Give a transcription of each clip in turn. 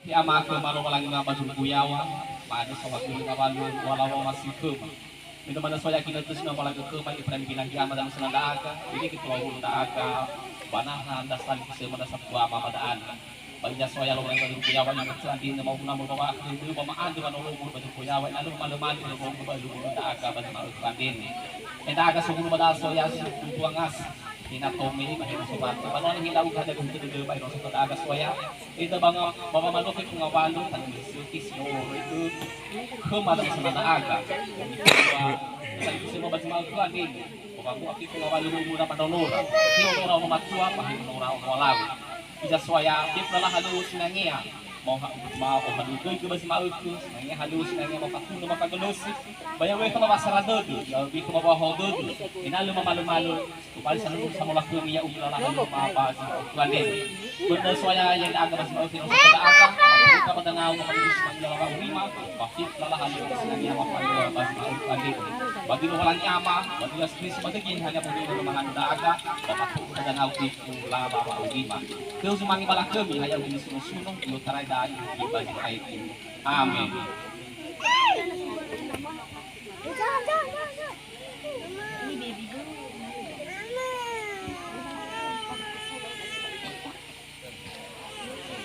Di ama ke malu malangi nga baju kuyawa, pada sa waktu nga balu wala masih ke. Ito man soya kinatus na pala ke may iprami bilang di ama dalam senadaga, ini kita ulo daaga, banahan dasal kasi mana sa kuwa mamadaan. Pagnya soya lo nga kuyawa yang kecil na mau na mo bawa itu pamaan dengan ulo mo baju kuyawa, lalu maluman ko mo baju daaga baju malu kandin. Daaga sa ulo madal soya sa tuangas. Hinatomi mahirap sa bato. Ano ang hilaw ka na kung tutuloy pa sa pag-agas waya? Ito bang mamamalok ay kung awalo, tanong isikis mo ito kumalang sa nataaga. Kung gusto mo ba sa mga kuwanin? Kung ako aki kung awalo mo muna panonora. Hindi mo raw mamatsuwa, pahin mo raw malaw. Isa swaya, di pala halus na niya. Mau halugoy ko ba si Maukus? Nangya halus na niya mapatulo mapagalos. Bayaw ko mabasarado do, di ko mabahodo do. Inalo mamalumalo, kupal sa nung sa mulak ko niya umla lang ng mabas kuwanin. Kung swaya yan aga mas Maukus sa pag-aaga, ka padanaw mo kalis ng lawa urima, bakit lalahan ko sa niya mapagalos bas Maukus. Bagi no walang yama, bagi las kris madagin hanya pumili ng mga daaga, papatulo na ganaw ko laba urima. Kaya sumangi balak kami ayaw din sinusunong iyo taray dahil ibalik ay amin.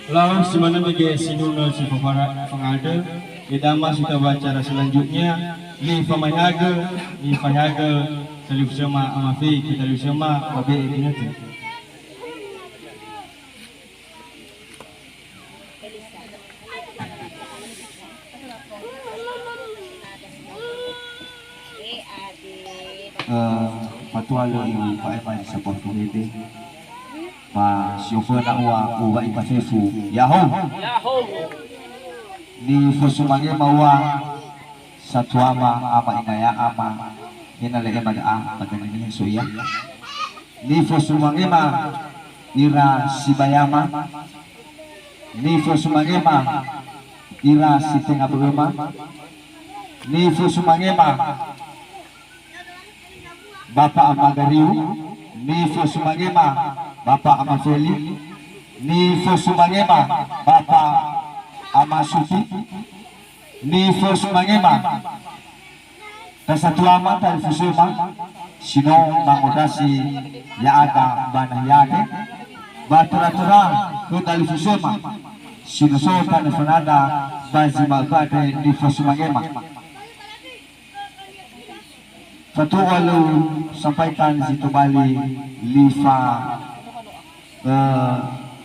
Lawan semana bagi sinunal si pengadil, kita masih kita baca selanjutnya li pamayaga salib sama amafi kita salib sama babe ini tu. Patualo yung paipay sa Portuguese. Pa siapa nak uwa ipafefu Yahoo. Ni fusumage mawa satuama ama imaya ama inalege maga patanini suya. Ni fusumage ma ira sibayama. Ni fusumage ma ira sitengabuma. Ni fusumage ma Bapak Amagariu, ni Fosumagema, Bapak Amafeli, ni Fosumagema, Bapak Amasuti, ni Fosumagema, Kasatuama Talfusema, Sino Mangodasi Yaaga Banayade, Baturatura Talfusema, Sino Sota Nefanada, Bazimagade, ni Fosumagema. Patualo sampaikan situ bali lifa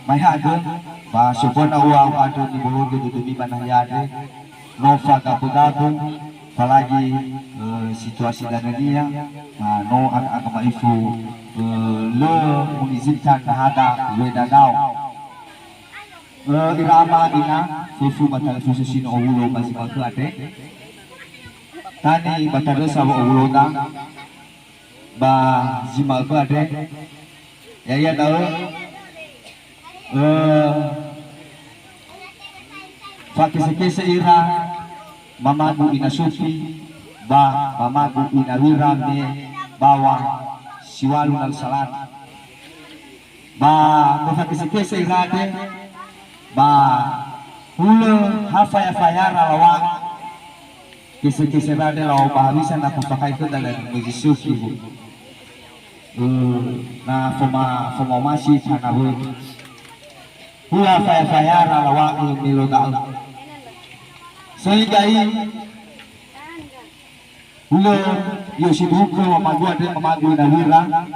mayade ba supona uang ado di bawah gedung di Banayade nova gabung apalagi situasi Danania no anak maifu le mengizinkan ada wedadau irama ina fufu matal fusu sino ulo masih makade tani batado sa ulona ba jimal ko ade ya tahu fakisike seira mamagu inasufi ba mamagu inawira me bawa siwalu nal salat ba fakisike seira ade ba hulu hafaya fayara lawang kisi-kisi rada lau bahagisan aku pakai itu dalam mengisuki na foma masih sana hula faya lawa milo dal sehingga hula yosibuku mamagu ada mamagu nawira